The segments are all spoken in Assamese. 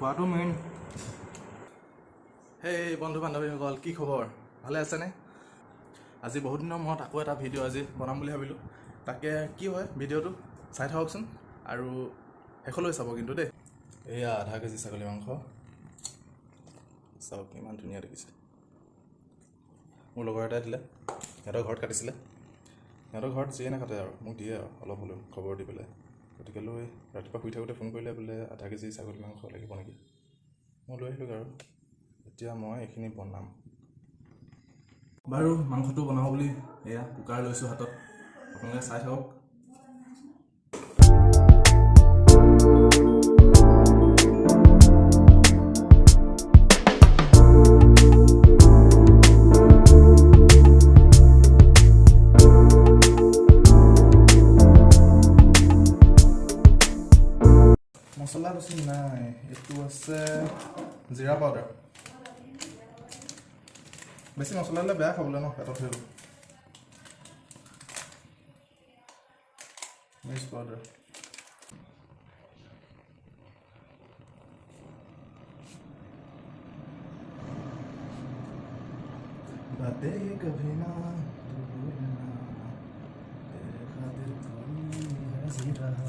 খোৱাটো মেইন। হেই বন্ধু বান্ধৱীসকল, কি খবৰ? ভালে আছেনে? আজি বহুত দিনৰ মূৰত আকৌ এটা ভিডিঅ' আজি বনাম বুলি ভাবিলোঁ। তাকে কি হয় ভিডিঅ'টো চাই থাককচোন আৰু শেষলৈ চাব কিন্তু দেই। এয়া আধা কেজি ছাগলী মাংস, চাওক ইমান ধুনীয়া দেখিছে। মোৰ লগৰ এটাই দিলে, সিহঁতৰ ঘৰত কাটিছিলে। সিহঁতৰ ঘৰত যিয়ে নাকাটে আৰু মোক দিয়ে আৰু অলপ হ'লেও খবৰ দি পেলাই। গতিকে লৈ ৰাতিপুৱা শুই থাকোঁতে ফোন কৰিলে বোলে আধা কেজি ছাগলী মাংস লাগিব নেকি। মই লৈ আহিলোঁ আৰু এতিয়া মই এইখিনি বনাম বাৰু। মাংসটো বনাওঁ বুলি এয়া কুকাৰ লৈছোঁ হাতত, আপোনালোকে চাই থাকক। মছলা বেছি নাই, এইটো আছে জিৰা পাউডাৰ। বেছি মছলা দিলে বেয়া খাবলৈ ন, পেটত ধৰিব। মিৰ্চ পাউডাৰ, बातें ये कभी ना तू भूलना, तेरे खातिर कोई हंसी रहा।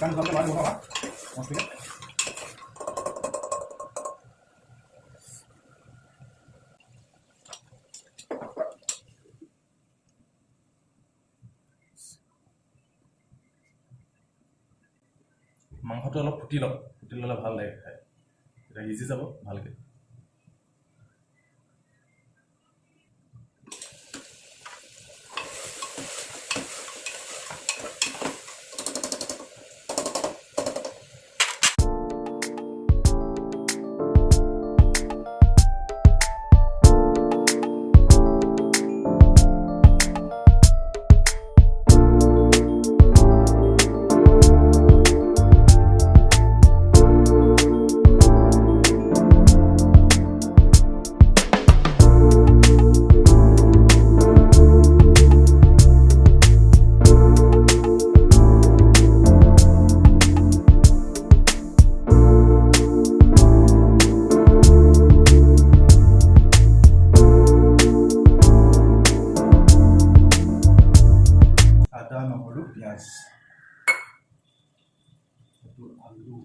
Kan sampai mana buka Pak? Maksudnya? মাংসটো অলপ ফুটি লওক, ফুটি ল'লে ভাল লাগে খাই, এতিয়া সিজি যাব ভালকৈ। আদা, নহৰু, পিঁয়াজ, আলু,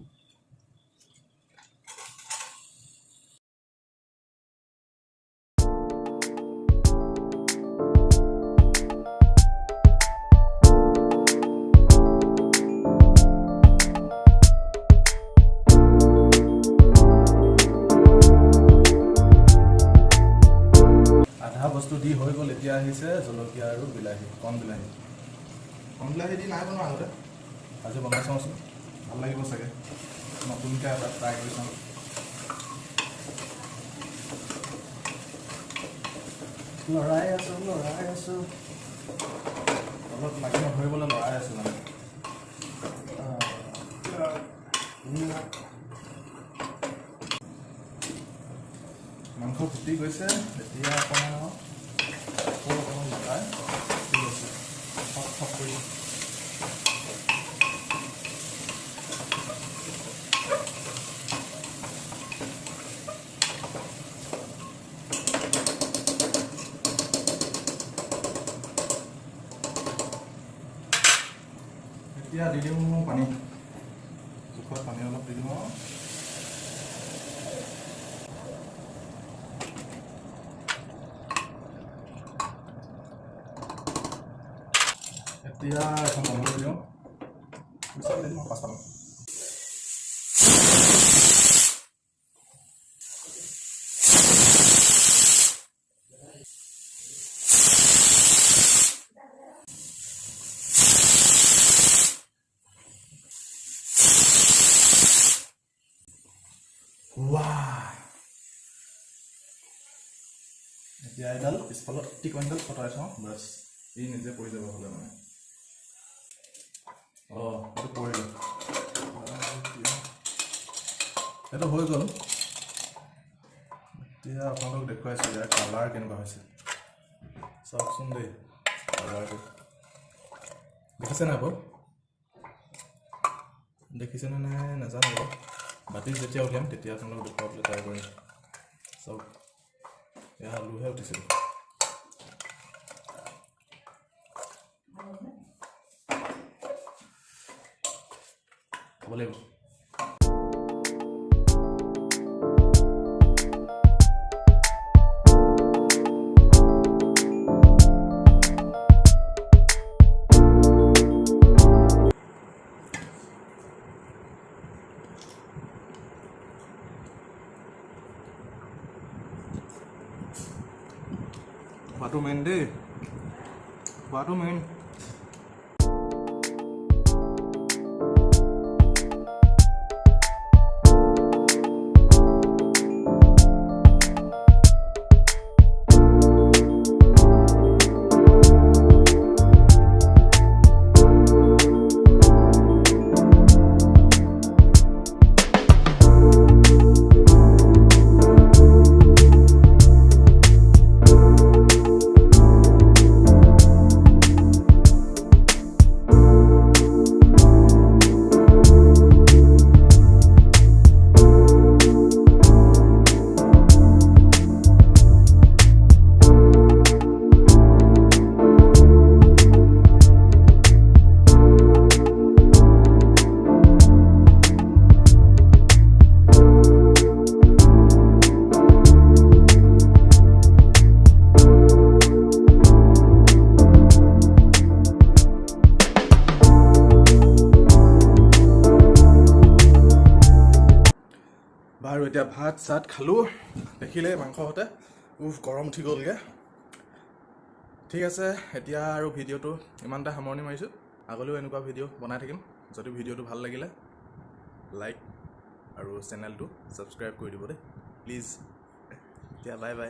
আধা বস্তু দি হৈ গ'ল। এতিয়া আহিছে জলকীয়া আৰু বিলাহী, কণ বিলাহী। কণ বিলাহী দি নাই বনোৱা আগতে, আজি বনাই চাওঁচোন, ভাল লাগিব চাগে। নতুনকৈ এটা ট্ৰাই কৰি চাওঁ। লৰাই আছোঁ অলপ লাগি নধৰিবলৈ লৰাই আছোঁ মানে। মাংস ফুটি গৈছে, এতিয়া অকণমান লৰাই ফুটি গৈছে থপ কৰি। এতিয়া দি দিওঁ পানী, জোখত পানী অলপ দি দিওঁ। এতিয়া এখন বন্ধ কৰি দিওঁ, পিছত দি দিওঁ 5টা মান। এতিয়া এডাল পিছফালত টিকনিডাল কটাই থওঁ বাছ ই নিজে পৰি যাব হ'লে মানে এইটো পৰিলে এইটো হৈ গ'ল এতিয়া আপোনালোকক দেখুৱাইছোঁ ইয়াৰ কালাৰ কেনেকুৱা হৈছে চাওকচোন দেই কালাৰটো দেখিছেনে আকৌ দেখিছেনে নাই নাজানো বাৰু বাতি যেতিয়া উলিয়াম তেতিয়া আপোনালোকক দেখুৱাবলৈ ট্ৰাই কৰিম চাওক এয়া আলুহে উঠিছিল খাব লাগিব খোৱাটো মেইন দেই খোৱাটো মেইন বাৰু এতিয়া ভাত চাত খালোঁ দেখিলে মাংস হতে গৰম উঠি গ'লগৈ ঠিক আছে এতিয়া আৰু ভিডিঅ'টো ইমানটা সামৰণি মাৰিছোঁ আগলৈও এনেকুৱা ভিডিঅ' বনাই থাকিম যদি ভিডিঅ'টো ভাল লাগিলে লাইক আৰু চেনেলটো ছাবস্ক্ৰাইব কৰি দিব দেই প্লিজ এতিয়া বাই বাই